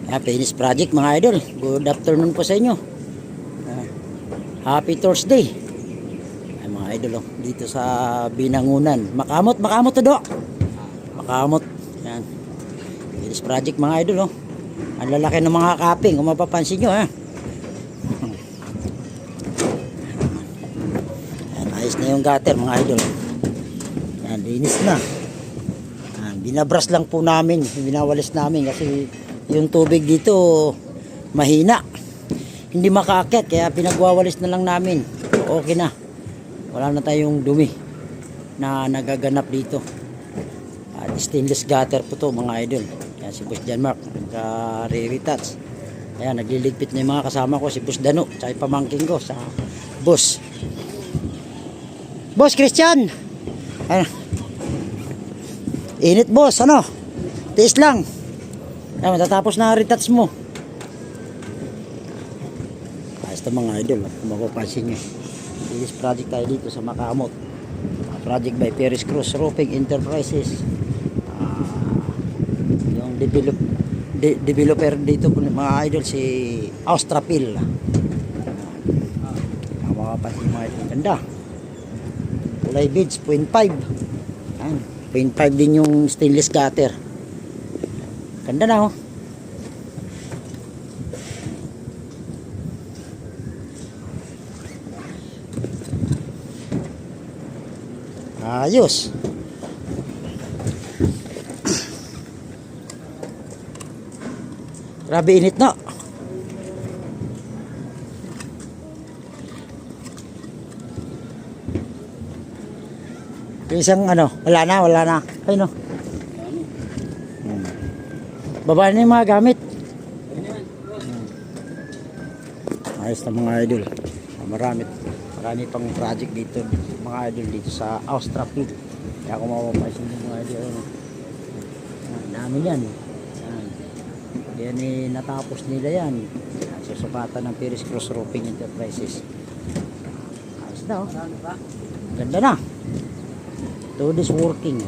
Finish project mga idol. Good afternoon po sa inyo. Happy Thursday. Ay, mga idol dito sa Binangunan. Makamot to do. Makamot. Yan. Finish project mga idol Ang lalaki ng mga kaping kung mapapansin nyo Yan, ayos na yung gutter mga idol. Yan, linis na. Yan, binabras lang po namin, binawalis namin kasi yung tubig dito mahina, hindi makaakyat, kaya pinagwawalis na lang namin. Okay na, wala na tayong dumi na nagaganap dito. At stainless gutter po to mga idol. Yan, si Boss Janmark nagka-re-retouch. Ayan, nagliligpit na yung mga kasama ko, si Boss Dano tsaka yung pamangking ko sa Boss Christian. Ayan. Init boss, tiis lang. Ayan, matatapos na retouch mo. Ayos na mga idol, kung mapapansin nyo. This project tayo dito sa Makamot. Project by Perez Cruz Roofing Enterprises. Yung developer dito mga idol si Austrapil. Mapapansin mga idol, ganda. Kulay beads, 0.5. Ayan, 0.5 din yung stainless gutter. Ganda na ayos. Grabe init na. Isang wala na. Ay baba na yung mga gamit. Ayos na mga idol. Marami pang project dito mga idol dito sa Austrapil. Kaya kung mapapansin yung mga idol namin yan. Yan natapos nila yan. Susupatan ng Perez Cruz Roofing Enterprises. Ayos na Ganda na. Todo is working.